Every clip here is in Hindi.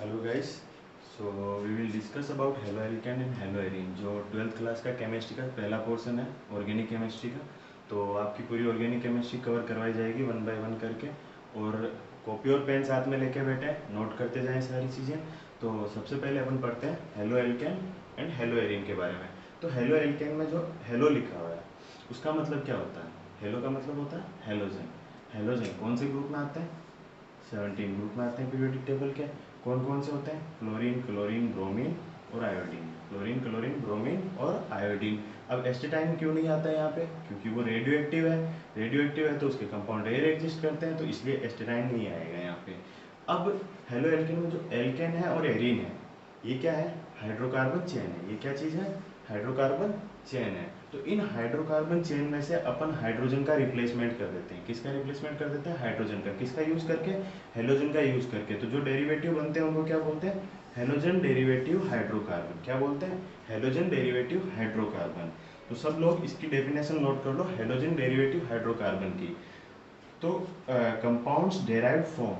Hello guys. So we will discuss about haloalkane and haloarene, जो 12th क्लास का केमिस्ट्री का पहला पोर्शन है ऑर्गेनिक केमिस्ट्री का। तो आपकी पूरी ऑर्गेनिक केमिस्ट्री कवर करवाई जाएगी वन बाय वन करके, और कॉपी और पेन साथ में लेके बैठे हैं, नोट करते जाएं सारी चीज़ें। तो सबसे पहले अपन पढ़ते हैं halo alkane and hello arene के बारे में। तो हेलो एल्केन में जो हेलो लिखा हुआ है उसका मतलब क्या होता है? हेलो का मतलब होता है हेलोजन। हेलोजन कौन से ग्रुप में आते हैं? 17 ग्रुप में आते हैं पीरियोडिक टेबल के। कौन कौन से होते हैं? फ्लोरीन, क्लोरीन, ब्रोमीन और आयोडीन। फ्लोरीन, क्लोरीन, ब्रोमीन और आयोडीन। अब एस्टेटाइन क्यों नहीं आता है यहाँ पे? क्योंकि वो रेडियो एक्टिव है। रेडियो एक्टिव है तो उसके कंपाउंड रेयर एग्जिस्ट करते हैं, तो इसलिए एस्टेटाइन नहीं आएगा यहाँ पे। अब हेलो एल्केन में जो एल्केन है और एरीन है, ये क्या है? हाइड्रोकार्बन चेन है। ये क्या चीज़ है? हाइड्रोकार्बन चेन है। तो इन हाइड्रोकार्बन चेन में से अपन हाइड्रोजन का रिप्लेसमेंट कर देते हैं। किसका रिप्लेसमेंट कर देते हैं? हाइड्रोजन का। किसका यूज करके? हेलोजन का यूज करके। तो जो डेरिवेटिव बनते हैं उनको क्या बोलते हैं? Halogen derivative hydrocarbon. क्या बोलते हैं? Halogen derivative hydrocarbon. तो सब लोग इसकी डेफिनेशन नोट कर लो हेलोजन डेरिवेटिव हाइड्रोकार्बन की। तो compounds derived from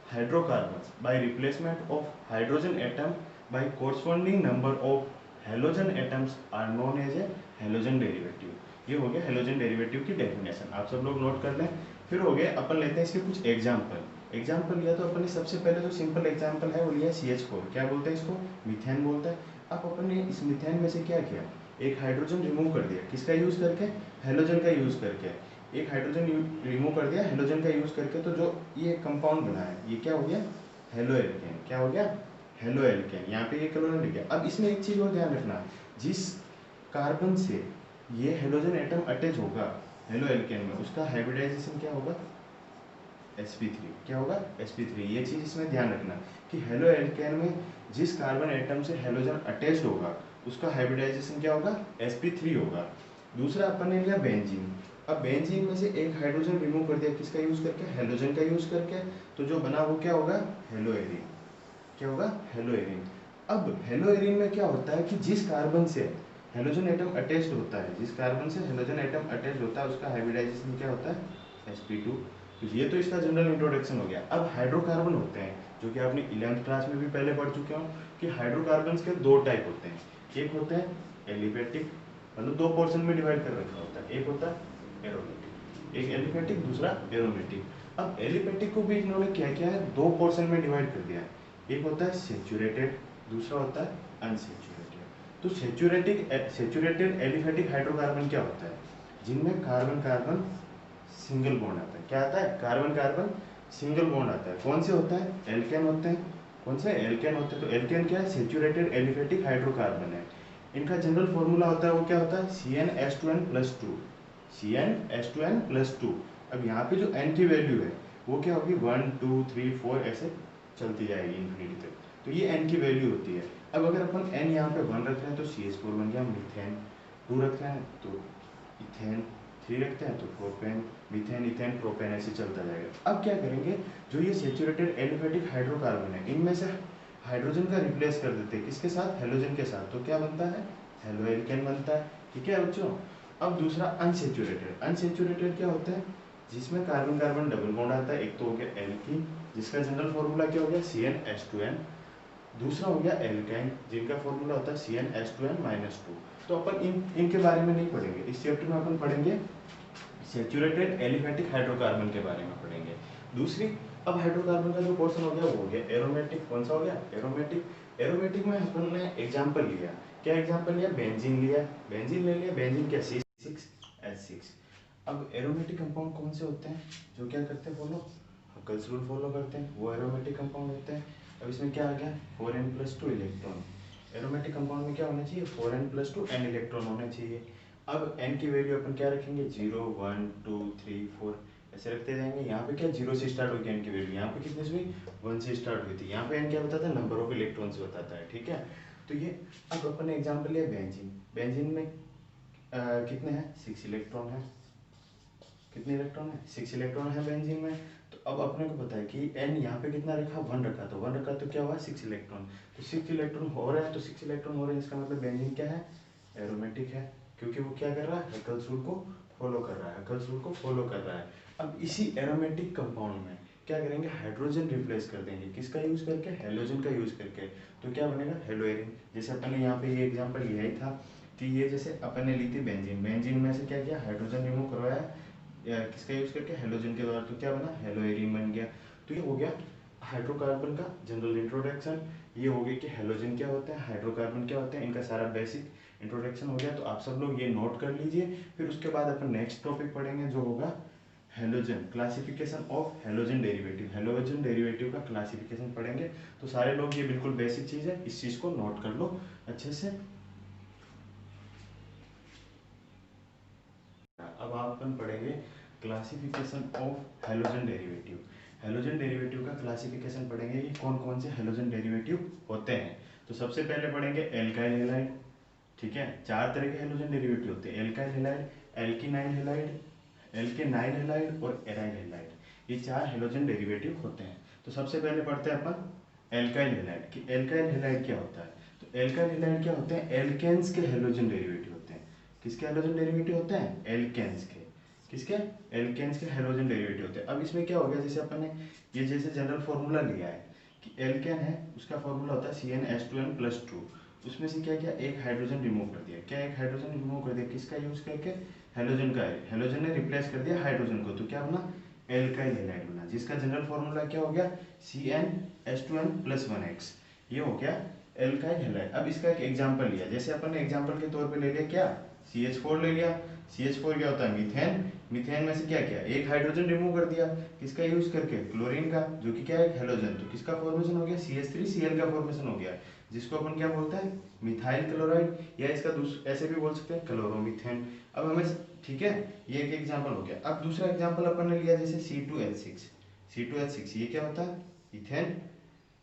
hydrocarbons by replacement of hydrogen atom by corresponding number of halogen atoms are known as a halogen derivative। ये हो गया हेलोजन डेरिवेटिव की डेफिनेशन, आप सब लोग नोट कर लें। फिर हो गया, अपन लेते हैं इसके कुछ एग्जाम्पल। एग्जाम्पल लिया तो अपन ने सबसे पहले जो सिंपल एग्जाम्पल है वो लिया CH4। क्या बोलते हैं इसको? मीथेन बोलते हैं। अब अपन ने इस मीथेन में से क्या किया? एक हाइड्रोजन रिमूव कर दिया। किसका यूज करके? हेलोजन का यूज करके। एक हाइड्रोजन रिमूव कर दिया हेलोजन का यूज करके, तो जो ये कंपाउंड बना है ये क्या हो गया? Halo alkane. क्या हो गया? Halo alkane. यहाँ पे ये क्लोरीन लिख गया। अब इसमें एक चीज और ध्यान रखना, जिस कार्बन से ये हेलोजन एटम अटैच होगा हेलो एल्केन में, उसका हाइब्रिडाइजेशन क्या होगा? sp3। क्या होगा? sp3। ये चीज इसमें ध्यान रखना कि हेलो एल्केन में जिस कार्बन एटम से हेलोजन अटैच्ड होगा उसका हाइब्रिडाइजेशन क्या होगा? sp3 होगा। दूसरा अपन ने लिया बेंजीन। अब बेंजीन में से एक हाइड्रोजन रिमूव कर दिया। किसका यूज करके? हेलोजन का यूज करके। तो जो बना वो क्या होगा? Hello arene. क्या होगा? Hello arene. अब हेलो एरीन में क्या होता है कि जिस कार्बन से हेलोजन एटम अटैच्ड होता है, जिस कार्बन से हेलोजन एटम अटैच्ड होता है उसका हाइब्रिडाइजेशन क्या होता है? sp2। तो ये तो इसका जनरल इंट्रोडक्शन हो गया। अब हाइड्रोकार्बन होते हैं, जो कि आपने 11th क्लास में भी पहले पढ़ चुके हो कि हाइड्रोकार्बन के दो टाइप होते हैं। एक होते हैं एलिफेटिक, मतलब दो पोर्शन में डिवाइड कर रखा होता है। एक होता है एरोमेटिक, एक एलिफेटिक दूसरा एरोमेटिक। अब एलिफेटिक को भी इन्होंने क्या किया है? दो पोर्शन में डिवाइड कर दिया है। एक होता है सेचुरेटेड, दूसरा होता है अनसेचुरेटेड। तो सेचुरेटेड एलिफेटिक हाइड्रोकार्बन क्या होता है? जिनमें कार्बन कार्बन सिंगल बॉन्ड आता है। क्या आता है? कार्बन कार्बन सिंगल बॉन्ड आता है। कौन से होता है? एल्केन होते हैं। कौन से? एल्केन होते हैं। तो एल्केन क्या है? सेचुरेटेड एलिफेटिक हाइड्रोकार्बन है। इनका जनरल फॉर्मूला होता है वो क्या होता है? CnH2n+2। CnH2n+2। अब यहाँ पे जो n की वैल्यू है वो क्या होगी? 1 2 3 4 ऐसे चलती जाएगी इन्फिनिटी तक। तो ये n की वैल्यू होती है। अब अगर अपन n यहाँ पे 1 रख रहे हैं तो CH4 बन गया मीथेन, 2 रख रहे हैं तो इथेन, 3 रखते हैं तो प्रोपेन, मीथेन, इथेन, प्रोपेन, ऐसे चलता जाएगा। अब क्या करेंगे? जो ये सेचुरेटेड एलिफेटिक हाइड्रोकार्बन है इनमें से हाइड्रोजन का रिप्लेस कर देते हैं। किसके साथ? हेलोजन के साथ। तो क्या बनता है? हेलो एल्केन बनता है। ठीक है बच्चों। अब दूसरा अनसेचुरेटेड। अनसेचुरेटेड क्या होता है? जिसमें कार्बन कार्बन डबल बॉन्ड आता है। एक तो हो गया एल्कीन, जिसका जनरल फॉर्मूला क्या हो गया? CnH2n। दूसरा हो गया एल्काइन, जिनका फॉर्मूला होता है CnH2n-2। तो अपन इनके बारे में नहीं पढ़ेंगे इस चैप्टर में। अपन पढ़ेंगे सेचुरेटेड एलिफेटिक हाइड्रोकार्बन के बारे में पढ़ेंगे। दूसरी, अब हाइड्रोकार्बन का जो पोर्शन हो गया वो हो गया एरोमेटिक। कौन सा हो गया? एरोमेटिक। एरोमेटिक में अपन ने एग्जाम्पल लिया। क्या एग्जाम्पल लिया? बेंजीन लिया। बेंजीन ले लिया। बेंजीन क्या? C6H6। अब एरोमेटिक कंपाउंड कौन से होते हैं जो क्या करते हैं? फॉलो हकल्स रूल फॉलो करते हैं, वो एरोमेटिक कंपाउंड होते हैं। अब इसमें क्या आ गया? 4n+2 electron. एरोमेटिक कंपाउंड में क्या होना चाहिए? 4n+2 n इलेक्ट्रॉन होने चाहिए। अब n की वैल्यू अपन क्या रखेंगे? 0 1 2 3 4 ऐसे रखते जाएंगे। यहाँ पे क्या 0 से स्टार्ट होगी n की वैल्यू, यहाँ पे कितने से हुई? 1 से स्टार्ट हुई थी। यहाँ पे n क्या बताता है? नंबर ऑफ इलेक्ट्रॉन से बताता है। ठीक है। तो ये अब अपन ने एग्जाम्पल लिया बेंजीन। बेंजीन में कितने हैं? 6 इलेक्ट्रॉन है। कितने इलेक्ट्रॉन है? 6 इलेक्ट्रॉन है बेंजीन में। तो अब अपने को पता है कि n यहाँ पे कितना रखा? 1 रखा। तो 1 रखा तो क्या हुआ? 6 इलेक्ट्रॉन। तो 6 इलेक्ट्रॉन हो रहा है, तो 6 इलेक्ट्रॉन हो रहे हैं, इसका मतलब बेंजीन क्या है? एरोमेटिक है, क्योंकि वो क्या कर रहा है? हेकल्स रूल को फॉलो कर रहा है। हेकल्स रूल को फॉलो कर रहा है। अब इसी एरोमेटिक कंपाउंड में क्या करेंगे, हाइड्रोजन रिप्लेस कर देंगे, किसका यूज़ करके, हेलोजन का यूज़ करके। तो क्या बनेगा, हेलो एरिन। जैसे अपन ने यहाँ पे ये एग्जांपल लिया ही था कि ये जैसे अपन ने ली थी बेंजीन, बेंजीन में से क्या किया, हाइड्रोजन रिमूव करवाया किसका यूज़ करके, हेलोजन के द्वारा। तो क्या बना, हेलो एरिन बन गया। तो ये हो गया हाइड्रोकार्बन का जनरल इंट्रोडक्शन। ये हो गया कि हेलोजन क्या होता है, हाइड्रोकार्बन क्या होता है, इनका सारा बेसिक इंट्रोडक्शन हो गया। तो आप सब लोग ये नोट कर लीजिए। फिर उसके बाद अपन नेक्स्ट टॉपिक पढ़ेंगे जो होगा halogen, classification of halogen derivative. Halogen derivative का क्लासिफिकेशन पढ़ेंगे। तो सारे लोग, ये बिल्कुल बेसिक चीज़ है, इस चीज़ को नोट कर लो अच्छे से। अब आप अपन पढ़ेंगे classification of halogen derivative. Halogen derivative का क्लासिफिकेशन पढ़ेंगे कि कौन कौन से हेलोजन डेरिवेटिव होते हैं। तो सबसे पहले पढ़ेंगे एल्काइल हैलाइड। ठीक है, 4 तरह के हेलोजन डेरिवेटिव होते हैं, alkyl halide, alkenyl halide, alkenyl halide और एराइल हैलाइड। ये 4 हेलोजन डेरिवेटिव होते हैं। तो सबसे पहले पढ़ते हैं अपन एल्काइल हैलाइड कि एल्काइल हैलाइड क्या होता है। तो एल्काइल हैलाइड क्या होते हैं, एल्केन्स के हेलोजन डेरिवेटिव होते हैं। किसके हेलोजन डेरिवेटिव होते हैं, एल्केन्स के। किसके, एल्केन्स के हेलोजन डेरिवेटिव होते हैं। अब इसमें क्या हो गया, जैसे अपन ने ये जैसे जनरल फॉर्मूला लिया है कि एल्केन है, उसका फॉर्मूला होता है CnH2n+2। उसमें से क्या किया, एक हाइड्रोजन रिमूव कर दिया। क्या, एक हाइड्रोजन रिमूव कर दिया, किसका यूज करके, हेलोजन का है। हेलोजन ने रिप्लेस कर दिया हाइड्रोजन को, तो क्या बना, एल्काइल हैलाइड बना, जिसका जनरल फॉर्मूला क्या हो गया, CnH2n+1x। ये हो गया एल्काइल हैलाइड। अब इसका एक एग्जांपल लिया, जैसे अपन ने एग्जांपल के तौर पे ले लिया क्या, CH4 ले लिया। CH4 क्या होता है, मीथेन। मीथेन में से क्या किया, एक हाइड्रोजन रिमूव कर दिया, किसका यूज करके, क्लोरीन का, जो कि क्या है, एक हेलोजन। तो किसका फॉर्मेशन हो गया, CH3Cl का फॉर्मेशन हो गया, जिसको अपन क्या बोलते हैं, मिथाइल क्लोराइड, या इसका ऐसे भी बोल सकते हैं क्लोरोमीथेन। अब हमें, ठीक है, ये एक एग्जांपल हो गया। अब दूसरा एग्जांपल अपन ने लिया जैसे C2H6। C2H6 ये क्या होता है, इथेन।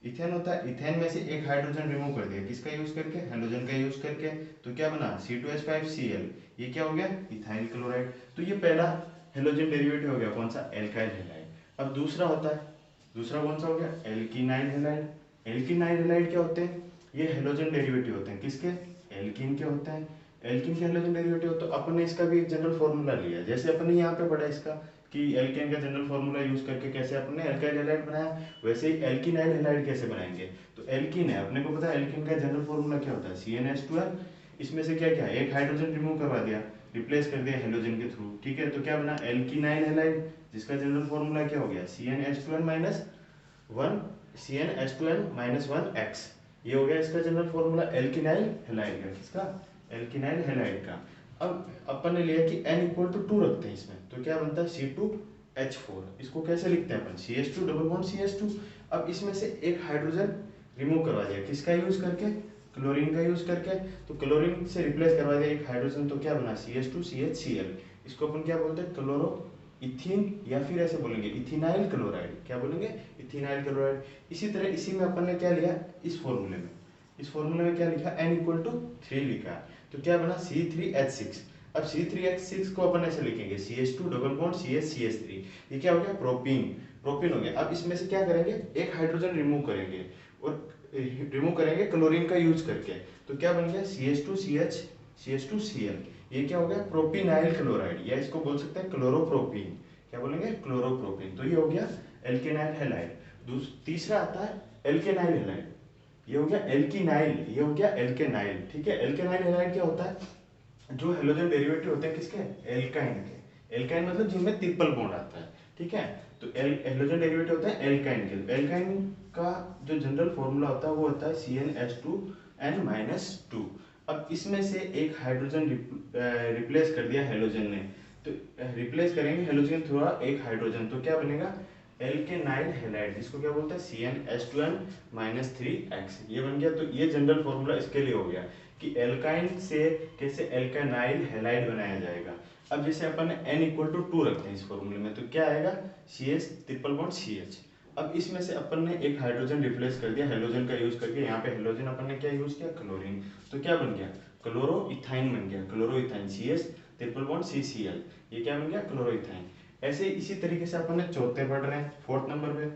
इथेन होता है, इथेन में से एक हाइड्रोजन रिमूव कर दिया, किसका यूज करके, हेलोजन का यूज करके। तो क्या बना, C2H5Cl। ये क्या हो गया, इथाइल क्लोराइड। तो ये पहला हेलोजन डेरिवेटिव हो गया, कौन सा, एल्काइल हैलाइड। अब दूसरा होता है, दूसरा कौन सा हो गया, एल्किनाइल हैलाइड। एल्किनाइल हैलाइड क्या होते हैं, ये हेलोजन डेरिवेटिव होते हैं, किसके, एल्किन के होते हैं। एल्किन के हेलोजन डेरिवेटिव। तो अपन ने इसका भी एक जनरल फॉर्मूला लिया, जैसे अपन ने यहाँ पे पढ़ा इसका कि एल्केन का जनरल फॉर्मूला यूज करके कैसे अपन ने एल्काइल हैलाइड बनाया, वैसे ही एल्किनाइल हैलाइड कैसे बनाएंगे। तो एल्किन है, अपने को पता है एल्किन का जनरल फॉर्मूला क्या होता है, CnH2n। इसमें से क्या क्या, एक हाइड्रोजन रिमूव करवा दिया, रिप्लेस कर दिया हेलोजन के थ्रू, ठीक है। तो क्या बना, एल्किनाइल हैलाइड, जिसका जनरल फॉर्मूला क्या हो गया, CnH2n-1, CnH2n-1x। ये हो गया इसका जनरल फॉर्मूला एल्किनाइल हैलाइड का, किसका, एल्किनाइल हैलाइड का। अब अपन ने लिया कि n=2 रखते हैं इसमें, तो क्या बनता है, C2H4। इसको कैसे लिखते हैं अपन, CH2 CH2। अब इसमें से एक हाइड्रोजन रिमूव करवा दिया, किसका यूज करके, क्लोरीन का यूज करके। तो क्लोरीन से रिप्लेस करवा दिया एक हाइड्रोजन, तो क्या बना, CH2CHCl। इसको अपन क्या बोलते हैं, क्लोरो इथीन, या फिर ऐसे बोलेंगे इथिनाइल क्लोराइड। क्या बोलेंगे, इथिनाइल क्लोराइड। इसी तरह इसी में अपन ने क्या लिया, इस फॉर्मूले में, इस फॉर्मूले में क्या लिखा, n=3 लिखा। तो क्या बना, C3H6। अब C3H6 को अपन ऐसे लिखेंगे, CH2CH3। ये क्या हो गया, प्रोपीन। प्रोपीन हो गया। अब इसमें से क्या करेंगे, एक हाइड्रोजन रिमूव करेंगे, और रिमूव करेंगे क्लोरीन का यूज करके। तो क्या बन गया, CH2CH CH2Cl। ये क्या हो गया, प्रोपीनाइल क्लोराइड, या इसको बोल सकते हैं क्लोरोप्रोपीन। क्या बोलेंगे, क्लोरोप्रोपीन। तो ये हो गया एल्केनाइल हैलाइड। तीसरा आता है एल्केनाइल हैलाइड। ये हो गया एल्किनाइल, ये हो गया एल्केनाइल, ठीक है। एल्केनाइल हैलाइड क्या होता है, जो हेलोजन डेरिवेटिव होते हैं किसके, एल्काइन के। एल्काइन मतलब जिनमें ट्रिपल बॉन्ड आता है, ठीक है। तो हेलोजन डेरिवेटिव होते हैं एल्काइन के। एल्काइन का जो जनरल फॉर्मूला होता है वो होता है CnH2n-2। अब इसमें से एक हाइड्रोजन रिप्लेस कर दिया हेलोजन ने, तो रिप्लेस करेंगे हेलोजन थ्रू एक हाइड्रोजन, तो क्या बनेगा, एल्केनाइल हैलाइड, जिसको क्या बोलते हैं, CnH2n-3x। ये बन गया। तो ये जनरल फॉर्मूला इसके लिए हो गया कि एल्काइन से कैसे एल्केनाइल हैलाइड बनाया जाएगा। अब जैसे अपन n=2 रखते हैं इस फॉर्मूले में, तो क्या आएगा, CH ट्रिपल बॉन्ड CH। अब इसमें से अपन ने एक हाइड्रोजन रिप्लेस कर दिया हेलोजन का यूज करके। यहाँ पे हेलोजन अपन ने क्या यूज किया, क्लोरीन। तो क्या बन गया, क्लोरोइथाइन बन गया, क्लोरोइथाइन, CH ट्रिपल बॉन्ड CCl। ये क्या बन गया, क्लोरोइथाइन। ऐसे इसी तरीके से अपन ने चौथे पढ़ रहे हैं, 4th नंबर पे।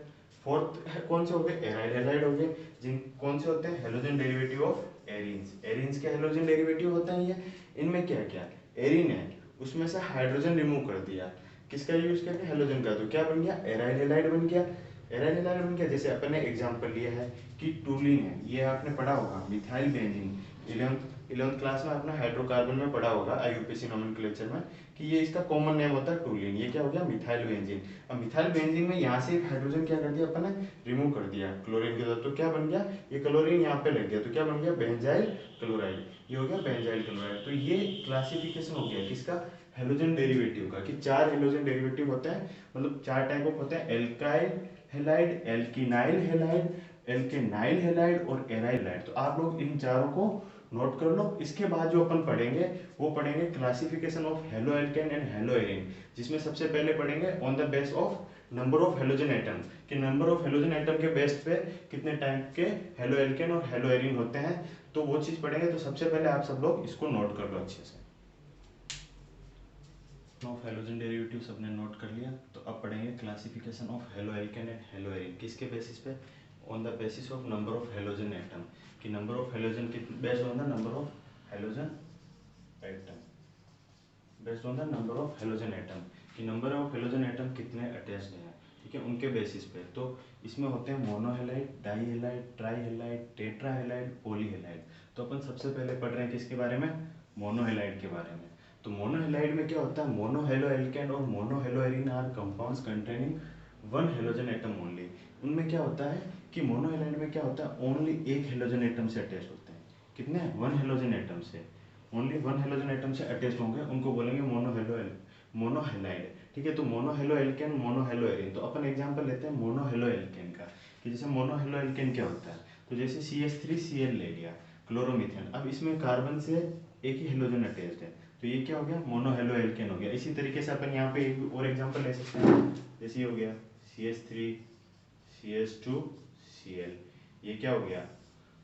फोर्थ कौन से हो गए, एराइल हैलाइड हो गए, जिन कौन से होते हैं, halogen derivative of arenes. Arenes के हेलोजन डेरिवेटिव होते हैं ये। इनमें क्या क्या, एरीन है, उसमें से हाइड्रोजन रिमूव कर दिया, किसका यूज करके, हेलोजन का। तो क्या बन गया, एराइल हैलाइड बन गया। एराइल हैलाइड बन गया। जैसे अपन ने एग्जांपल लिया है कि टूलिन है, ये आपने पढ़ा होगा, मिथाइल बेंजीन, 11th क्लास में अपना हाइड्रोकार्बन में पढ़ा होगा आईयूपीएसी नोमेनक्लेचर में, कि ये इसका कॉमन नेम होता है टूलिन। ये क्या हो गया, मिथाइल बेंजीन। अब मिथाइल बेंजीन में यहाँ से एक हाइड्रोजन क्या कर दिया अपन ने, रिमूव कर दिया क्लोरीन के साथ। तो क्या बन गया, ये क्लोरीन यहाँ पे लग गया, तो क्या बन गया, बेंजाइल क्लोराइड। ये हो गया बेंजाइल क्लोराइड। तो ये क्लासिफिकेशन हो गया किसका, हेलोजन डेरिवेटिव का, कि 4 हेलोजन डेरिवेटिव होते हैं, मतलब 4 टाइप ऑफ होते हैं, alkyl halide, alkenyl halide, alkenyl halide और एराइल हैलाइड। तो आप लोग इन चारों को नोट कर लो। इसके बाद जो अपन पढ़ेंगे वो पढ़ेंगे classification of halo alkane and hello arene, जिसमें सबसे पहले पढ़ेंगे on the base of number of halogen atom, कि नंबर ऑफ हेलोजन एटम के बेस पे कितने टाइप के हेलो एल्केन और हेलो एरीन होते हैं, तो वो चीज पढ़ेंगे। तो सबसे पहले आप सब लोग इसको नोट कर लो अच्छे से। ऑफ हेलोजन डेरिवेटिव सबने नोट कर लिया, तो अब पढ़ेंगे classification of halo alkane and hello arene. किसके बेसिस पे, on the basis of number of halogen atom, कि नंबर ऑफ हेलोजन के based on the number of halogen atom, based on the number of halogen atom, कि नंबर ऑफ हेलोजन एटम कितने अटैच्ड हैं, ठीक है, उनके बेसिस पे। तो इसमें होते हैं मोनोहेलाइड, डाईहेलाइड, ट्राईहेलाइड, टेट्राहेलाइड, पॉलीहेलाइड। तो अपन सबसे पहले पढ़ रहे हैं किसके बारे में, मोनोहेलाइड के बारे में। तो मोनोहेलाइड में क्या होता है, मोनोहेलो एल्केन और monohalo arene are compounds containing one halogen atom only. उनमें क्या होता है कि मोनोहेलाइड में क्या होता है, ओनली एक हेलोजन एटम से अटैच होते हैं। कितने, वन हेलोजन एटम से, ओनली वन हेलोजन एटम से अटैच होंगे, उनको बोलेंगे मोनोहेलाइड, ठीक है। तो मोनोहेलो एल्केन, मोनोहेलो एरीन। तो अपन एग्जांपल लेते हैं मोनोहेलो एल्केन का, कि जैसे मोनोहेलो एल्केन क्या होता है, तो जैसे CH3Cl ले लिया, क्लोरोमीथेन। अब इसमें कार्बन से एक ही हेलोजन अटैच्ड है, तो ये क्या हो गया, मोनोहेलो एल्केन हो गया। इसी तरीके से अपन यहाँ पे एक और एग्जांपल ले सकते हैं, जैसे ये हो गया CH3 CH2Cl, ये क्या हो गया,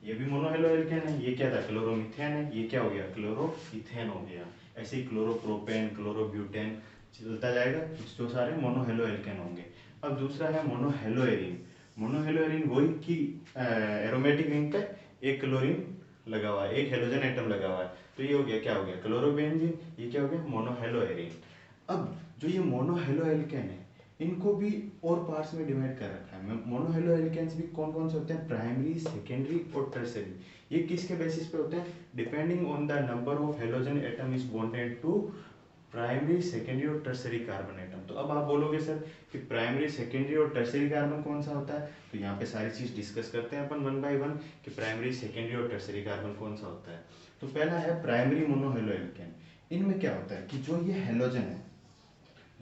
ये भी मोनोहेलो एल्केन है। ये क्या था, क्लोरोमीथेन है, ये क्या हो गया, क्लोरोइथेन हो गया। ऐसे ही क्लोरोप्रोपेन, क्लोरोब्यूटेन चलता जाएगा, जो सारे मोनोहेलो एल्केन होंगे। अब दूसरा है मोनोहेलो एरीन। मोनोहेलो एरीन वही कि एरोमेटिक रिंग पे एक क्लोरीन लगा हुआ है, एक हेलोजन एटम लगा हुआ है, तो ये हो गया, क्या हो गया, क्लोरोबेंजीन। ये क्या हो गया, मोनोहेलो एरीन। अब जो ये मोनोहेलो एल्केन है, इनको भी और पार्ट्स में डिवाइड कर रखा है। मोनोहेलो एल्केन्स भी कौन कौन से होते हैं, प्राइमरी, सेकेंडरी और टर्सरी। ये किसके बेसिस पे होते हैं, depending on the number of halogen atom is bonded to primary, secondary और टर्सरी कार्बन एटम। तो अब आप बोलोगे सर कि प्राइमरी, सेकेंडरी और टर्सरी कार्बन कौन सा होता है, तो यहाँ पे सारी चीज डिस्कस करते हैं अपन वन बाय वन, कि प्राइमरी, सेकेंडरी और टर्सरी कार्बन कौन सा होता है। तो पहला है प्राइमरी मोनोहेलो एल्केन। इनमें क्या होता है कि जो ये हेलोजन है,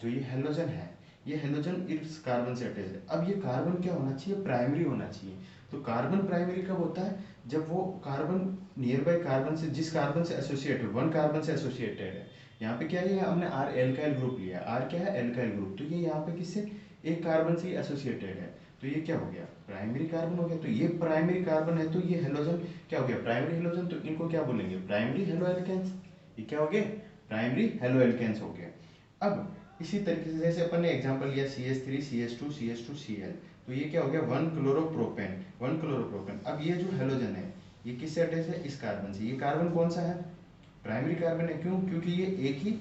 जो ये हेलोजन है, ये हेलोजन इस कार्बन से अटैच है। अब ये कार्बन क्या होना चाहिए, प्राइमरी होना चाहिए। तो कार्बन प्राइमरी कब होता है, जब वो कार्बन नियर बाय कार्बन से, जिस कार्बन से एसोसिएटेड, वन कार्बन से एसोसिएटेड है। यहाँ पे क्या है, हमने आर एल्काइल ग्रुप लिया, आर क्या है, एल्काइल ग्रुप। तो ये यहाँ पे किससे, एक कार्बन से एसोसिएटेड है, तो ये क्या हो गया, प्राइमरी कार्बन हो गया। तो ये प्राइमरी कार्बन है, तो ये हेलोजन क्या हो गया, प्राइमरी हेलोजन। तो इनको क्या बोलेंगे, प्राइमरी हेलो एल्केन्स। ये क्या हो गए, प्राइमरी हेलो एल्केन्स हो गए। अब इसी तरीके से जैसे अपन ने एग्जांपल लिया CH3 CH2 CH2 Cl, तो ये क्या हो गया, वन क्लोरोप्रोपेन, वन क्लोरोप्रोपेन। अब ये जो हेलोजन है, ये किससे अटैच है, इस कार्बन से। ये कार्बन कौन सा है, प्राइमरी कार्बन है। क्यों, क्योंकि ये एक ही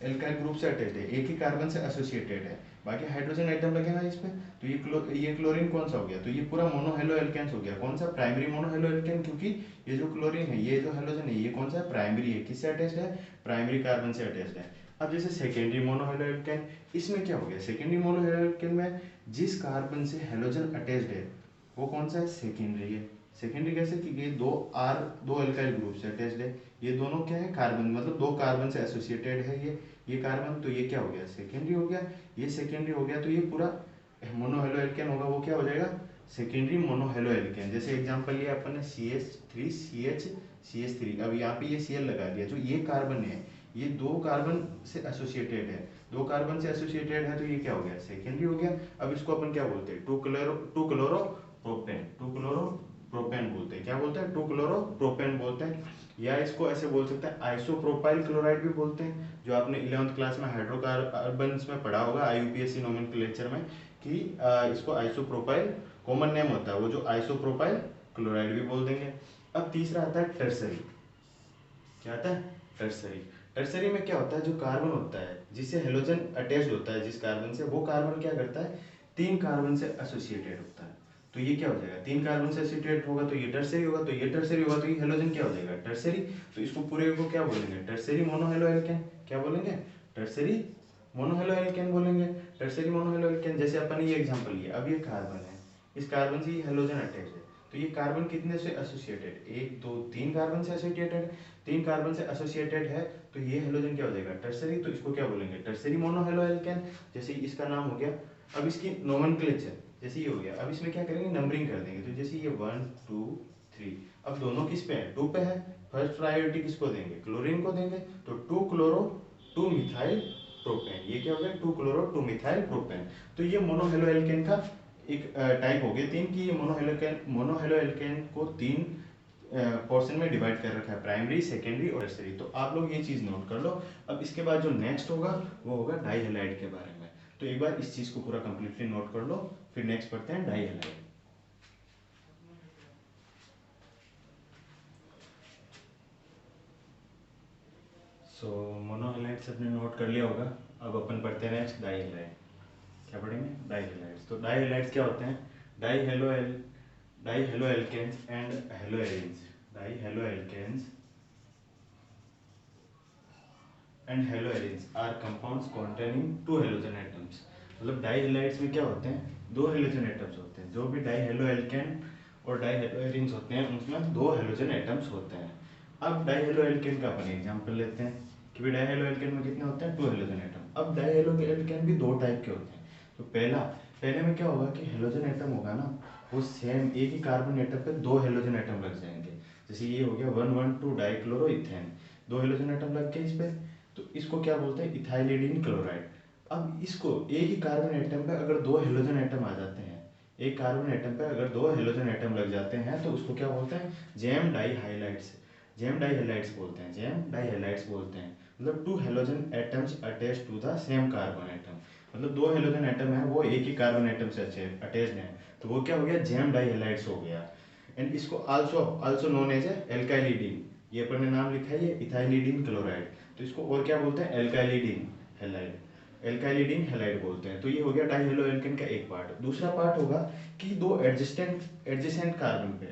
एल्काइल ग्रुप से अटैच है, एक ही कार्बन से एसोसिएटेड है, बाकी हाइड्रोजन आइटम लगे ना इस पे। तो ये क्लोरीन कौन सा हो गया, तो ये पूरा मोनोहेलो एल्केन्स हो गया। कौन सा, प्राइमरी मोनोहेलो एल्केन, क्योंकि ये जो क्लोरीन है, ये जो हेलोजन है, ये कौन सा है, प्राइमरी है। किससे अटैच्ड है, प्राइमरी कार्बन से अटैच्ड है। अब जैसे सेकेंडरी मोनोहेलो एल्केन, इसमें क्या हो गया, सेकेंडरी मोनोहेलो एल्केन में जिस कार्बन से हेलोजन अटैच्ड है वो कौन सा है, सेकेंडरी है। सेकेंडरी कैसे, कि ये दो एल्काइल ग्रुप से अटैच्ड है। ये दोनों क्या है, कार्बन, मतलब दो कार्बन से एसोसिएटेड है ये कार्बन। तो ये क्या हो गया, सेकेंडरी हो गया। ये सेकेंडरी हो गया, तो ये पूरा मोनोहेलो एल्केन होगा, वो क्या हो जाएगा, सेकेंडरी मोनोहेलो एल्केन। जैसे एग्जांपल लिया अपन ने CH3 अब यहाँ पे ये Cl लगा दिया, जो ये कार्बन है, ये दो कार्बन से एसोसिएटेड है, दो कार्बन से एसोसिएटेड है, तो ये क्या हो गया, सेकेंडरी हो गया। अब इसको अपन क्या बोलते हैं, टू क्लोरोप्रोपेन बोलते हैं। क्या बोलते हैं, टू क्लोरोप्रोपेन बोलते हैं, या इसको ऐसे बोल सकते हैं आइसोप्रोपाइल क्लोराइड भी बोलते हैं, जो आपने 11th क्लास में हाइड्रोकार्बन्स में पढ़ा होगा आईयूपीएसी नोमेनक्लेचर में, कि इसको आइसोप्रोपाइल कॉमन नेम होता है, वो जो आइसोप्रोपाइल क्लोराइड भी बोल देंगे। अब तीसरा आता है टर्सरी। क्या आता है, टर्सरी। टर्सरी में क्या होता है, जो कार्बन होता है जिससे हेलोजन अटैच्ड होता है जिस कार्बन से, वो कार्बन क्या करता है, 3 कार्बन से एसोसिएटेड होता है। तो ये क्या हो जाएगा, 3 कार्बन से एसोसिएटेड होगा तो ये टर्सरी होगा, तो ये टर्सरी होगा तो ये हेलोजन क्या हो जाएगा, टर्सरी। तो इसको पूरे को क्या बोलेंगे, टर्सरी मोनोहेलोएल्केन। क्या बोलेंगे, टर्सरी मोनोहेलोएल्केन बोलेंगे। टर्सरी मोनोहेलोएल्केन, जैसे अपन ने ये एग्जांपल लिया, अब ये कार्बन है, इस कार्बन से ये हेलोजन अटैच है, तो ये कार्बन कितने से एसोसिएटेड, 1 2 3 कार्बन से एसोसिएटेड, 3 कार्बन से एसोसिएटेड है, तो ये हेलोजन क्या हो जाएगा, टर्सरी। तो इसको क्या बोलेंगे, टर्सरी मोनोहेलोएल्केन। जैसे इसका नाम हो गया। अब इसकी नोमेनक्लेचर जैसे ये हो गया, अब इसमें क्या करेंगे, नंबरिंग कर देंगे। तो जैसे ये 1 2 3, अब दोनों किस पे है, 2 पे है। फर्स्ट प्रायोरिटी किसको देंगे, क्लोरीन को देंगे। तो 2 क्लोरो 2 मिथाइल प्रोपेन, ये क्या हो गया, 2 क्लोरो 2 मिथाइल प्रोपेन। तो ये मोनोहेलोएल्केन का एक टाइप हो गया 3 की। ये मोनोहेलोएल्केन को 3 पोर्शन में डिवाइड कर रखा है, प्राइमरी, सेकेंडरी और टर्सरी। तो आप लोग ये चीज नोट कर लो। अब इसके बाद जो नेक्स्ट होगा वो होगा डाईहेलाइड के बारे में। तो एक बार इस चीज को पूरा कंप्लीटली नोट कर लो, फिर नेक्स्ट पढ़ते हैं डाईहेलाइड। सो मोनोहेलाइड्स अपने नोट कर लिया होगा। अब अपन पढ़ते हैं नेक्स्ट डाईहेलाइड। क्या पढ़ेंगे, डाईहेलाइड्स। तो डाईहेलाइड्स क्या होते हैं, dihaloalkanes and haloarenes. Dihaloalkanes and haloarenes are compounds containing 2 halogen atoms. मतलब डाईहेलाइड्स में क्या होते हैं, 2 हेलोजन एटम्स होते हैं। जो भी डाईहेलोएल्केन और डाईहेलोएरिन्स होते हैं उनमें 2 हेलोजन एटम्स होते हैं। अब डाईहेलोएल्केन का अपन एग्जांपल लेते हैं कि भाई डाईहेलोएल्केन में कितने होते हैं, 2 हेलोजन एटम। अब डाईहेलोएल्केन भी 2 टाइप के होते हैं। तो पहले में क्या होगा कि हेलोजन एटम होगा ना, वो सेम एक ही कार्बन एटम पे 2 हेलोजन एटम लग जाएंगे। जैसे ये हो गया 112 डाइक्लोरो इथेन, 2 हेलोजन एटम लग गए इस पे, तो इसको क्या बोलते हैं, इथाइलिडीन क्लोराइड। अब इसको एक ही कार्बन एटम पे अगर 2 हेलोजन एटम आ जाते हैं, एक कार्बन एटम पे अगर 2 हेलोजन एटम लग जाते हैं तो उसको क्या बोलते हैं, जेम डाईहाइलाइड्स। जेम डाईहाइलाइड्स बोलते हैं, जेम डाईहाइलाइड्स बोलते हैं। मतलब 2 halogen atoms attach to the same carbon atom. मतलब 2 हेलोजन एटम है वो एक ही कार्बन एटम से अटैच्ड है, तो वो क्या हो गया, जेम डाईहाइलाइड्स हो गया। एंड इसको आल्सो नोन एज एल्काइलिडीन, ये अपन ने नाम लिखा है, ये इथाइलिडीन क्लोराइड। तो इसको और क्या बोलते हैं, एल्काइलिडीन हैलाइड, एल्काइलिडीन हैलाइड बोलते हैं। तो ये हो गया डाईहेलोएल्केन का एक पार्ट। दूसरा पार्ट होगा कि 2 एडजेसेंट कार्बन पे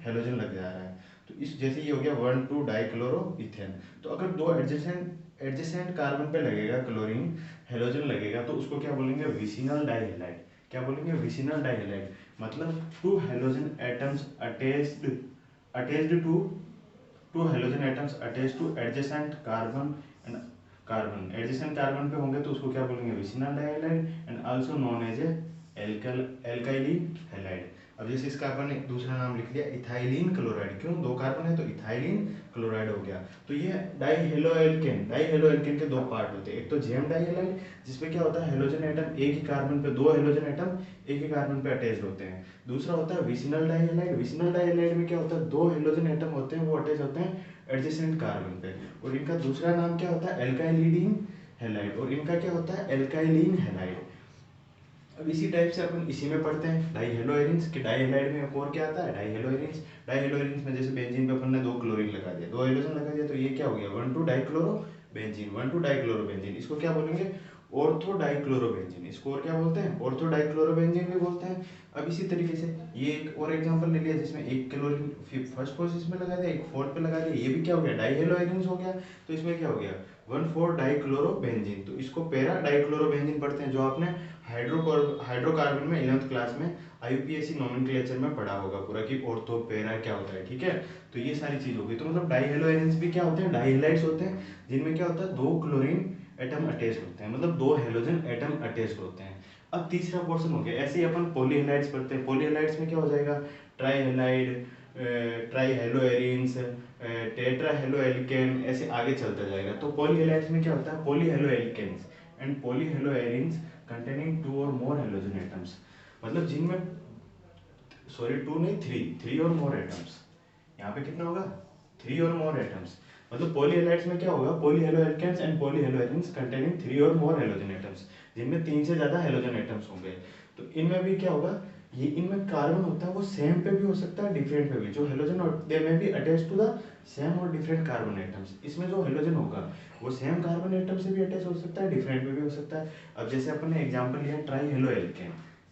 हेलोजन लग जा रहा है। तो इस जैसे ये हो गया 1 2 डाइक्लोरो इथेन। तो अगर 2 एडजेसेंट कार्बन पे लगेगा क्लोरीन, हेलोजन लगेगा, तो उसको क्या बोलेंगे, विसिनल डाईहेलाइड। क्या बोलेंगे, विसिनल डाईहेलाइड। मतलब 2 halogen atoms attached to halogen atoms attach to adjacent carbon and carbon. Adjacent carbon पे होंगे तो उसको क्या बोलेंगे, vicinal dihalide and also known as alkylene halide. अब जैसे इसका अपन ने दूसरा नाम लिख लिया इथाइलिन क्लोराइड, क्यों, 2 कार्बन है तो इथाइलिन क्लोराइड हो गया। तो ये डाईहेलोएल्केन के 2 पार्ट होते हैं। एक तो जेम डाइहाइलाइड जिसमें क्या होता है, हेलोजन एटम एक ही कार्बन पे 2 हेलोजन एटम एक ही कार्बन पे अटैच्ड होते हैं। दूसरा होता है विसिनल डाइहाइलाइड। विसिनल डाइहाइलाइड में क्या होता है, 2 हेलोजन एटम होते हैं वो अटैच होते हैं एडजेसेंट कार्बन पे, और इनका दूसरा नाम क्या होता है, एल्काइलिडीन हैलाइड, और इनका क्या होता है, एल्काइलिन हैलाइड। अब इसी टाइप से अपन इसी में पढ़ते हैं डाईहेलोएरिन्स के। डाईहेलाइड में एक और क्या आता है, डाईहेलोएरिन्स। डाईहेलोएरिन्स में जैसे बेंजीन पे अपन ने 2 क्लोरीन लगा दिया, 2 हाइड्रोजन लगा दिया, तो ये क्या हो गया, 1 2 डाइक्लोरो बेंजीन, 1 2 डाइक्लोरो बेंजीन। इसको क्या बोलेंगे, ऑर्थो डाइक्लोरो बेंजीन। इसको और क्या बोलते हैं, ऑर्थो डाइक्लोरो बेंजीन भी बोलते हैं। अब इसी तरीके से ये एक और एग्जांपल ले लिया जिसमें एक क्लोरीन फर्स्ट पोजीशन में लगा दिया, एक फोर्थ पे लगा दिया, ये भी क्या हो गया, डाईहेलोएरिन्स हो गया। तो इसमें क्या हो गया, 1 4 डाइक्लोरो बेंजीन। तो इसको पैरा डाइक्लोरो बेंजीन पढ़ते हैं, जो आपने हाइड्रोकार्बन में 11th क्लास में आईयूपीएसी नोमेनक्लेचर में पढ़ा होगा पूरा कि ऑर्थो पैरा क्या होता है, ठीक है। तो ये सारी चीज होगी। तो मतलब डाईहेलोएरिन्स भी क्या होते हैं, डाईहेलाइड्स होते हैं, जिनमें क्या होता है, 2 क्लोरीन एटम अटैच होते हैं, मतलब 2 हेलोजन एटम अटैच होते हैं। अब तीसरा पोर्शन हो गया, ऐसे ही अपन पॉलीहेलाइड्स पढ़ते हैं। पॉलीहेलाइड्स में क्या हो जाएगा, ट्राईहेलाइड, ट्राईहेलोएरिन्स, टेट्राहेलोएल्केन, ऐसे आगे चलता जाएगा। तो पॉलीहेलाइड्स में क्या होता है, पॉलीहेलोएल्केन्स एंड पॉलीहेलोएरिन्स कंटेनिंग 2 और मोर हेलोजन एटम्स। मतलब जिनमें, सॉरी 2 नहीं 3 और मोर एटम्स। यहाँ पे कितना होगा, 3 और मोर एटम्स। मतलब पॉलीहेलाइड्स में क्या होगा, पॉलीहेलोएल्केन्स एंड पॉलीहेलोएरिन्स कंटेनिंग 3 और मोर हेलोजन एटम्स, जिनमें 3 से ज्यादा हेलोजन एटम्स होंगे। तो इनमें भी क्या होगा ये इनमें कार्बन होता है वो सेम पे भी हो सकता है, डिफरेंट पे भी। जो हेलोजन दे में भी अटैच टू द सेम और डिफरेंट कार्बन एटम्स। इसमें जो हेलोजन होगा वो सेम कार्बन एटम से भी अटैच हो सकता है, डिफरेंट पे भी हो सकता है। अब जैसे अपन ने एग्जांपल लिया ट्राई हेलो एल्केन,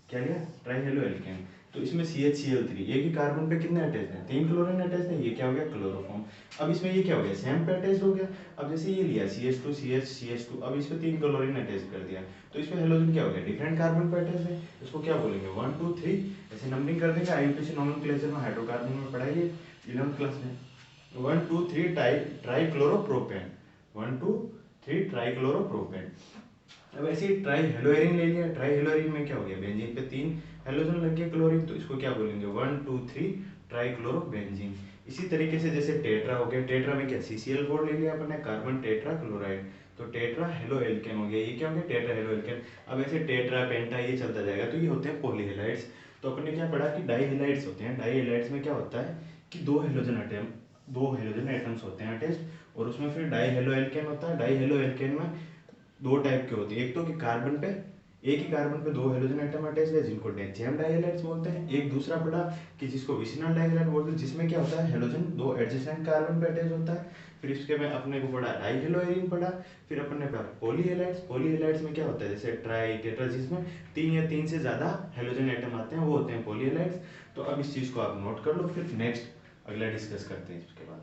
क्या लिया, ट्राई हेलो एल्केन। तो इसमें CH Cl3 एक ही कार्बन पे कितने अटैच हैं, 3 क्लोरीन अटैच है, ये क्या हो गया, क्लोरोफॉर्म। अब इसमें ये क्या हो गया, सेम पे अटैच हो गया। अब जैसे ये लिया CH2 CH CH2, अब इसमें 3 क्लोरीन अटैच कर दिया, तो इसमें हेलोजन क्या हो गया, डिफरेंट कार्बन पे अटैच है। इसको क्या बोलेंगे, 1 2 3 ऐसे नंबरिंग कर देंगे। IUPAC नोमेनक्लेचर में हाइड्रोकार्बन में पढ़ाइए 11th क्लास में। 1 2 3 ट्राइक्लोरोप्रोपेन, 1 2 3 ट्राइक्लोरोप्रोपेन। अब ऐसे ही ट्राई हेलोएरिन ले लिया, ट्राई हेलोएरिन में क्या हो गया, बेंजीन पे 3 हेलोजन लग गया क्लोरीन, तो इसको क्या बोलेंगे, 1 2 3 ट्राइक्लोरोबेंजीन। इसी तरीके से जैसे टेट्रा हो गया, टेट्रा में क्या CCl4 ले लिया अपन ने, कार्बन टेट्रा क्लोराइड, तो टेट्रा हेलो एल्केन हो गया। ये क्या हो गया, टेट्रा हेलो एल्केन। अब ऐसे टेट्रा पेंटा ये चलता जाएगा, तो ये होते हैं पॉलीहेलाइड्स। तो अपन ने क्या पढ़ा कि डाईहेलाइड्स होते हैं। डाईहेलाइड्स में क्या होता है कि दो हेलोजन एटम्स होते हैं अटैच्ड, और उसमें फिर डाई हेलो एल्केन होता है। डाई हेलो एल्केन में दो टाइप के होते हैं, एक तो कि कार्बन पे एक ही कार्बन पे दो हेलोजन एटम अटैच है जिनको नेचेम डाइहेलाइड्स बोलते हैं। एक दूसरा पढ़ा कि जिसको विसिनल डाइहेलाइड बोलते हैं, जिसमें क्या होता है हेलोजन दो एडजेसेंट कार्बन पे अटैच होता है। फिर इसके में अपने को पढ़ा डाइहेलोएरिन पढ़ा। फिर अपने पढ़ा पॉलीहेलाइड्स। पॉलीहेलाइड्स में क्या होता है, जैसे ट्राई टेट्रा, जिसमें 3 या 3 से ज्यादा हेलोजन एटम आते हैं, वो होते हैं पॉलीहेलाइड्स। तो अब इस चीज को आप नोट कर लो, फिर नेक्स्ट अगला डिस्कस करते हैं इसके बाद।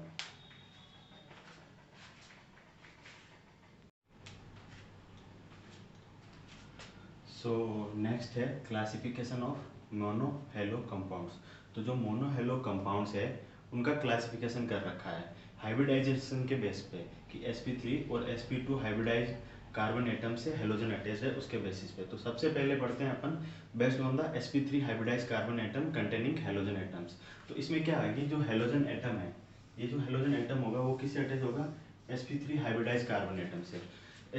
सो नेक्स्ट है classification of mono hello compounds. तो जो मोनो हेलो कंपाउंड्स है उनका क्लासिफिकेशन कर रखा है हाइब्रिडाइजेशन के बेस पे, कि sp3 और sp2 हाइब्रिडाइज कार्बन एटम से हेलोजन अटैच है उसके बेसिस पे। तो सबसे पहले पढ़ते हैं अपन based on the sp3 hybridise carbon atom containing halogen atoms. तो इसमें क्या है कि जो हेलोजन एटम है, ये जो हेलोजन एटम होगा वो किससे अटैच होगा, sp3 हाइब्रिडाइज कार्बन एटम से।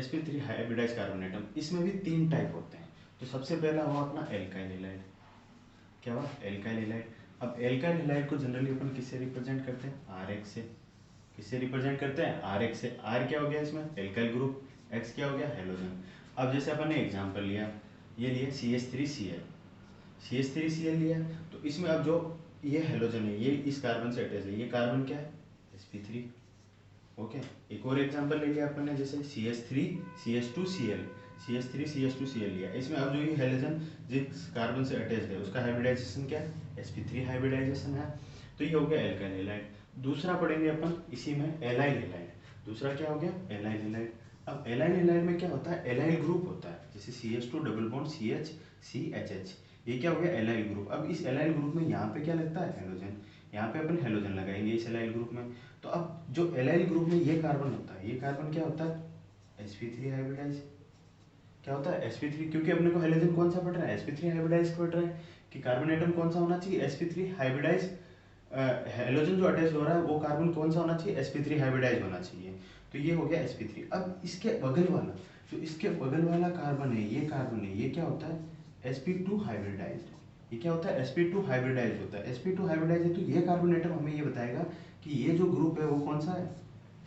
sp3 हाइब्रिडाइज कार्बन एटम, इसमें भी 3 टाइप होते हैं। तो सबसे पहला हुआ अपना एल्काइल हैलाइड, क्या हुआ, एल्काइल हैलाइड। अब एल्काइल हैलाइड को जनरली अपन किससे रिप्रेजेंट करते हैं, RX से। किससे रिप्रेजेंट करते हैं, RX से। R क्या हो गया इसमें, एल्काइल ग्रुप, X क्या हो गया, हेलोजन। अब जैसे अपन ने एग्जांपल लिया, ये लिया CH3Cl, CH3Cl लिया, तो इसमें अब जो ये हेलोजन है ये इस कार्बन से अटैच है, ये कार्बन क्या है, sp3। ओके, एक और एग्जांपल ले लिया अपन ने, जैसे CH3CH2Cl लिया। इसमें अब जो ये हेलोजन जिस कार्बन से अटैच्ड है उसका हाइब्रिडाइजेशन क्या है, sp3 हाइब्रिडाइजेशन है। तो ये हो गया एल्काइल हैलाइड। दूसरा पढ़ेंगे अपन इसी में एलाइल हैलाइड। दूसरा क्या हो गया, एलाइल हैलाइड। अब एलाइल हैलाइड में क्या होता है, एलाइल ग्रुप होता है, जैसे CH2 डबल बॉन्ड CH, ये क्या हो गया, एलाइल ग्रुप। अब इस एलाइल ग्रुप में यहाँ पे क्या लगता है, हेलोजन, यहाँ पे अपन हेलोजन लगाएंगे इस एलाइल ग्रुप में। तो अब जो एलाइल ग्रुप में ये कार्बन होता है, ये कार्बन क्या होता है, sp3 हाइब्रिडाइज। क्या होता है, sp3, क्योंकि अपने को हेलोजन कौन सा पढ़ रहा है, sp3 हाइब्रिडाइज पढ़ रहा है, कि कार्बन एटम कौन सा होना चाहिए, sp3 हाइब्रिडाइज। हेलोजन जो अटैच हो रहा है वो कार्बन कौन सा होना चाहिए, sp3 हाइब्रिडाइज होना चाहिए। तो ये हो गया sp3। अब इसके बगल वाला, जो इसके बगल वाला कार्बन है, ये कार्बन है, ये क्या होता है, sp2 हाइब्रिडाइज्ड। ये क्या होता है, sp2 हाइब्रिडाइज होता है। sp2 हाइब्रिडाइज है तो ये कार्बन एटम हमें ये बताएगा कि ये जो ग्रुप है वो कौन सा है,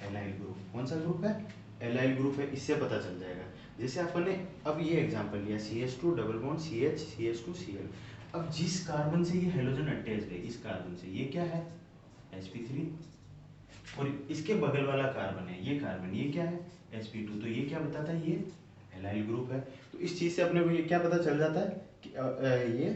एलाइल ग्रुप। कौन सा ग्रुप है, एलाइल ग्रुप है, इससे पता चल जाएगा। जैसे अपन ने अब ये एग्जांपल लिया CH2 double bond CH CH2Cl। अब जिस कार्बन से ये हेलोजन अटैच्ड है, इस कार्बन से, ये क्या है, sp3, और इसके बगल वाला कार्बन है, ये कार्बन, ये क्या है, sp2। तो ये क्या बताता है, ये एलाइल ग्रुप है। तो इस चीज से अपने को ये क्या पता चल जाता है कि ये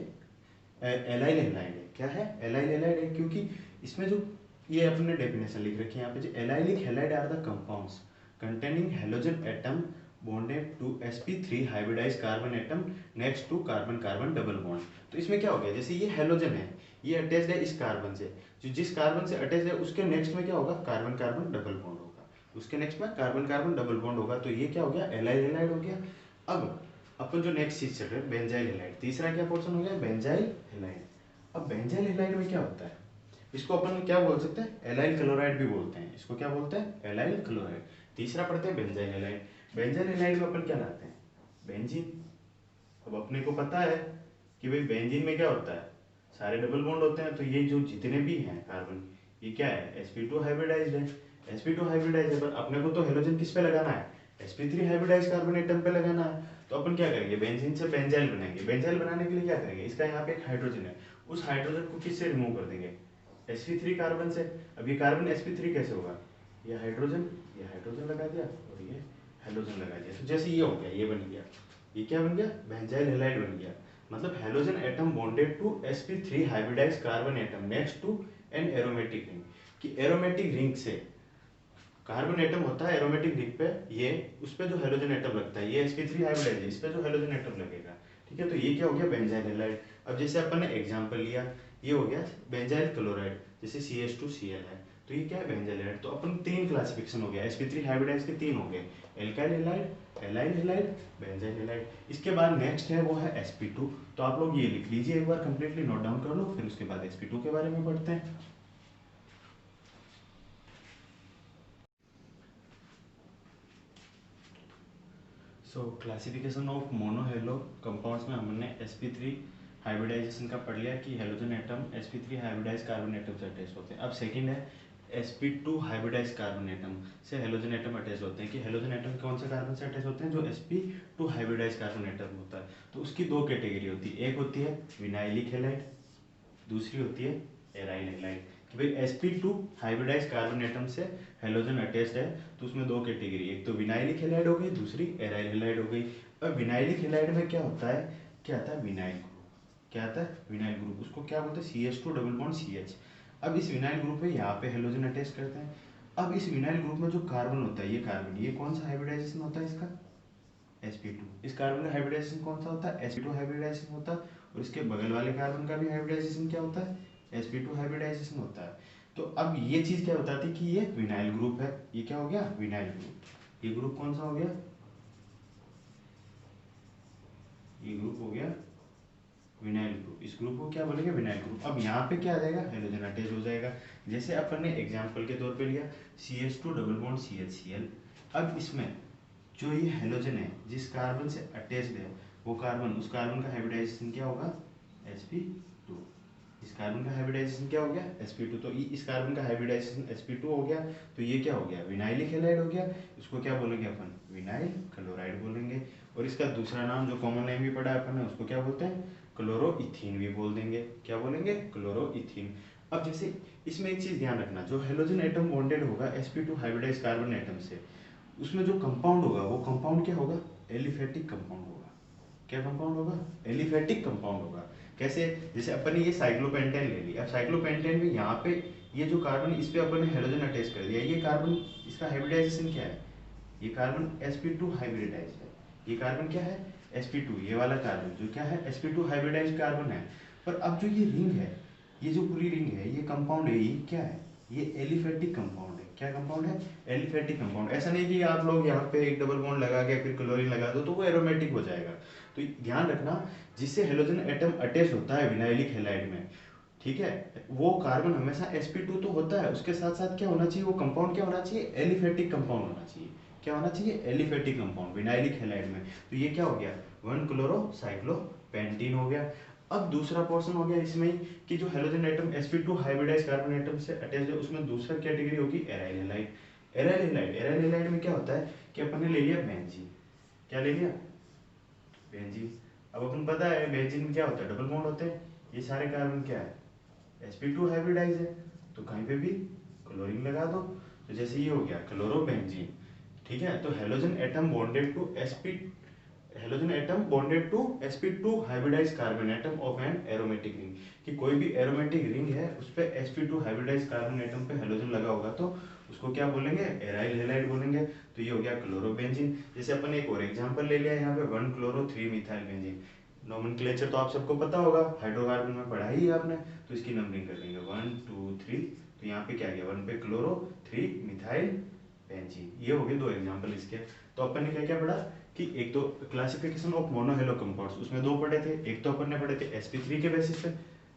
एलाइल हैलाइड है। क्या है, एलाइल हैलाइड है, क्योंकि इसमें जो ये अपने डेफिनेशन लिख रखी है यहाँ पे, जो allylic halide are the compounds containing halogen atom bonded to sp3 hybridise carbon atom next to carbon carbon double bond. तो इसमें क्या हो गया, जैसे ये हेलोजन है, ये अटैच्ड है इस कार्बन से, जो जिस कार्बन से अटैच है उसके नेक्स्ट में क्या होगा, कार्बन कार्बन डबल बॉन्ड होगा, उसके नेक्स्ट में कार्बन कार्बन डबल बॉन्ड होगा। तो ये क्या हो गया, एलाइल हैलाइड हो गया। अब अपन जो नेक्स्ट चीज चल रहा है, बेंजाइल हैलाइड। तीसरा क्या पोर्शन हो गया, बेंजाइल हैलाइड। अब बेंजाइल हैलाइड में क्या होता है, इसको अपन क्या बोल सकते हैं, एलाइल क्लोराइड भी बोलते हैं। इसको क्या बोलते हैं, एलाइल क्लोराइड। तीसरा पढ़ते हैं बेंजाइल हैलाइड। बेंजाइल हैलाइड में अपन क्या लाते हैं, बेंजीन। अब अपने को पता है कि भाई बेंजीन में क्या होता है, सारे डबल बॉन्ड होते हैं। तो ये जो जितने भी हैं कार्बन, ये क्या है, sp2 हाइब्रिडाइज्ड है। sp2 हाइब्रिडाइज्ड है, पर अपने को तो हेलोजन किस पे लगाना है, sp3 हाइब्रिडाइज्ड कार्बन एटम पे लगाना है। तो अपन क्या करेंगे, बेंजीन से बेंजाइल बनाएंगे। बेंजाइल बनाने के लिए क्या करेंगे, इसका यहाँ पे एक हाइड्रोजन है, उस हाइड्रोजन को किससे रिमूव कर देंगे, sp3 कार्बन से। अब ये कार्बन sp3 कैसे होगा, ये हाइड्रोजन लगा दिया और ये हेलोजन लगा दिया, तो जैसे ये हो गया, ये बन गया, ये क्या बन गया, बेंजाइल हैलाइड बन गया। मतलब halogen atom bonded to sp3 hybridise carbon atom next to an aromatic ring, कि एरोमेटिक रिंग से कार्बन एटम होता है एरोमेटिक रिंग पे, ये उस पे जो हेलोजन एटम लगता है, ये sp3 हाइब्रिडाइज है, इस पे जो हेलोजन एटम लगेगा, ठीक है, तो ये क्या हो गया, बेंजाइल हैलाइड। अब जैसे अपन ने एग्जांपल लिया, ये हो गया बेंजाइल क्लोराइड, जैसे CH2Cl है, तो ये क्या है, बेंजाइल हैलाइड। तो अपन तीन क्लासिफिकेशन हो गया, sp3 हाइब्रिडाइज के तीन हो गए, alkyl halide, allyl halide, benzyl halide. इसके बाद नेक्स्ट है वो है sp2। तो आप लोग ये लिख लीजिए एक बार, कंप्लीटली नोट डाउन कर लो, फिर उसके बाद sp2 के बारे में पढ़ते हैं। So classification of monohalo compounds में हमने sp3 हाइब्रिडाइजेशन का पढ़ लिया कि halogen atom sp3 hybridise carbon atom से अटैच होते हैं। अब सेकंड है sp2 हाइब्रिडाइज कार्बन एटम से हेलोजन एटम अटैच होते हैं, कि हेलोजन एटम कौन से कार्बन से अटैच होते हैं, जो sp2 हाइब्रिडाइज कार्बन एटम होता है। तो उसकी दो कैटेगरी होती है, एक होती है विनाइलिक हैलाइड, दूसरी होती है एराइल हैलाइड। कि भाई sp2 हाइब्रिडाइज कार्बन एटम से हेलोजन अटैच्ड है, तो उसमें दो कैटेगरी, एक तो विनाइलिक हैलाइड हो गई, दूसरी एराइल हैलाइड हो गई। और विनाइलिक हैलाइड में क्या होता है, क्या आता है, विनाइल ग्रुप, क्या आता है, विनाइल ग्रुप, उसको क्या बोलते हैं, CH2 डबल बॉन्ड CH। अब इस विनाइल ग्रुप पे यहाँ पे हेलोजन अटैच करते हैं। अब इस विनाइल ग्रुप में जो कार्बन होता है, ये कार्बन, ये कौन सा हाइब्रिडाइजेशन होता है इसका, sp2। इस कार्बन का हाइब्रिडाइजेशन कौन सा होता है, sp2 हाइब्रिडाइजेशन होता है। और इसके बगल वाले कार्बन का भी हाइब्रिडाइजेशन क्या होता है, sp2 हाइब्रिडाइजेशन होता है। तो अब ये चीज क्या बताती है कि ये विनाइल ग्रुप है, ये क्या हो गया, विनाइल ग्रुप। ये ग्रुप कौन सा हो गया, ये ग्रुप हो गया विनाइल ग्रुप। इस ग्रुप को क्या बोलेंगे, विनाइल ग्रुप। अब यहाँ पे क्या आ जाएगा, हेलोजन अटैच हो जाएगा। जैसे अपन ने एग्जांपल के तौर पे लिया CH2 डबल बॉन्ड CHCl। अब इसमें जो ये हेलोजन है, जिस कार्बन से अटैच्ड है, वो कार्बन, उस कार्बन का हाइब्रिडाइजेशन क्या होगा, sp2। इस कार्बन का हाइब्रिडाइजेशन क्या हो गया, sp2। तो इस कार्बन का हाइब्रिडाइजेशन sp2 हो गया, तो ये क्या हो गया, विनाइलिक हैलाइड हो गया। इसको क्या बोलेंगे अपन, विनाइल क्लोराइड बोलेंगे। और इसका दूसरा नाम जो कॉमन नेम भी पढ़ा है अपन ने, उसको क्या बोलते हैं, क्लोरोइथीन भी बोल देंगे। क्या बोलेंगे, क्लोरोइथीन। अब जैसे इसमें एक चीज ध्यान रखना, जो हेलोजन एटम बॉन्डेड होगा sp2 हाइब्रिडाइज कार्बन एटम से, उसमें जो कंपाउंड होगा, वो कंपाउंड क्या होगा, एलिफेटिक कंपाउंड होगा। क्या कंपाउंड होगा, एलिफेटिक कंपाउंड होगा। कैसे, जैसे अपन ने ये साइक्लोपेंटेन ले लिया, अब साइक्लोपेंटेन में यहाँ पे ये जो कार्बन, इस पे अपन ने हेलोजन अटैच कर दिया, ये कार्बन, इसका हाइब्रिडाइजेशन क्या है, ये कार्बन sp2 हाइब्रिडाइज है। ये कार्बन क्या है, sp2, ये वाला कार्बन जो क्या है, sp2 हाइब्रिडाइज कार्बन है। पर अब जो ये रिंग है, ये जो पूरी रिंग है, ये कंपाउंड है, ये क्या है, ये एलिफेटिक कंपाउंड है। क्या कंपाउंड है, एलिफेटिक कंपाउंड। ऐसा नहीं कि आप लोग यहाँ पे एक डबल बॉन्ड लगा के फिर क्लोरीन लगा दो तो वो एरोमेटिक हो जाएगा। तो ध्यान रखना, जिससे हेलोजन एटम अटैच होता है विनाइलिक हैलाइड में, ठीक है, वो कार्बन हमेशा sp2 तो होता है, उसके साथ साथ क्या होना चाहिए, वो कंपाउंड क्या होना चाहिए, एलिफेटिक कंपाउंड होना चाहिए। क्या होना चाहिए, एलिफेटिक कंपाउंड विनाइलिक हैलाइड में। तो ये क्या हो गया, 1 क्लोरो साइक्लोपेंटीन हो गया। अब दूसरा पोर्शन हो गया इसमें ही, कि जो halogen atom sp2 hybridise carbon atom से अटैच है, उसमें दूसरा कैटेगरी होगी एराइल हैलाइड। एराइल हैलाइड में क्या होता है कि अपन ने ले लिया बेंजीन। क्या ले लिया, बेंजीन। अब अपन पता है बेंजीन में क्या होता है, डबल बॉन्ड होते हैं। ये सारे कार्बन क्या है, sp2 हाइब्रिडाइज है, तो कहीं पे भी क्लोरीन लगा दो, तो जैसे ये हो गया क्लोरोबेंजीन। ठीक है, तो halogen atom bonded to halogen atom bonded to sp2 hybridise carbon atom of an aromatic ring, कि कोई भी एरोमेटिक रिंग है उस पे sp2 हाइब्रिडाइज कार्बन एटम पे हेलोजन लगा होगा, तो उसको क्या बोलेंगे, एराइल हैलाइड बोलेंगे। तो ये हो गया क्लोरोबेंजीन। जैसे अपन एक और एग्जांपल ले लिया यहाँ पे 1 क्लोरो 3 मिथाइल बेंजीन। नोमेनक्लेचर तो आप सबको पता होगा, हाइड्रोकार्बन में पढ़ा ही है आपने, तो इसकी नंबरिंग कर लेंगे 1 2 3। तो यहाँ पे क्या गया, 1 पे क्लोरो, 3 मिथाइल बेंजीन। ये हो गए दो एग्जांपल इसके। तो अपन ने क्या क्या पढ़ा, कि एक तो क्लासिफिकेशन ऑफ मोनोहेलो कंपाउंड्स, उसमें दो पढ़े थे। एक तो अपन ने पढ़े थे sp3 के बेसिस पे,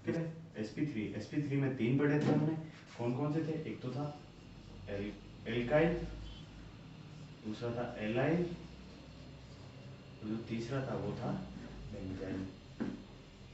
ठीक है, sp3 में तीन पढ़े थे हमने। कौन कौन से थे, एक तो था एल्काइल, दूसरा था एलाइल, जो तीसरा था वो था बेंजाइल।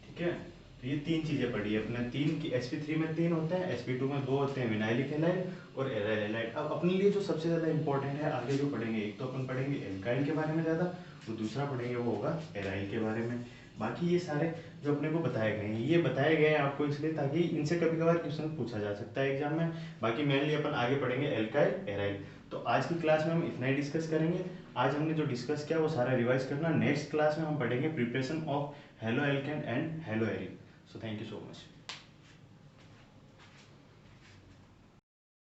ठीक है, तो ये तीन चीज़ें पढ़ी है अपने। तीन की sp3 में तीन होते हैं, sp2 में दो होते हैं, विनाइलिक हैलाइड और एराइल हैलाइड। अब अपने लिए जो सबसे ज़्यादा इंपॉर्टेंट है आगे जो पढ़ेंगे, एक तो अपन पढ़ेंगे एल्काइल के बारे में ज़्यादा, तो दूसरा पढ़ेंगे वो होगा एराइल के बारे में। बाकी ये सारे जो अपने को बताए गए हैं, ये बताए गए हैं आपको इसलिए ताकि इनसे कभी कभार क्वेश्चन पूछा जा सकता है एग्जाम में। बाकी मेनली अपन आगे पढ़ेंगे एल्काइल एराइल। तो आज की क्लास में हम इतना ही डिस्कस करेंगे। आज हमने जो डिस्कस किया वो सारा रिवाइज करना। नेक्स्ट क्लास में हम पढ़ेंगे preparation of halo alkane and hello Erin. So thank you so much.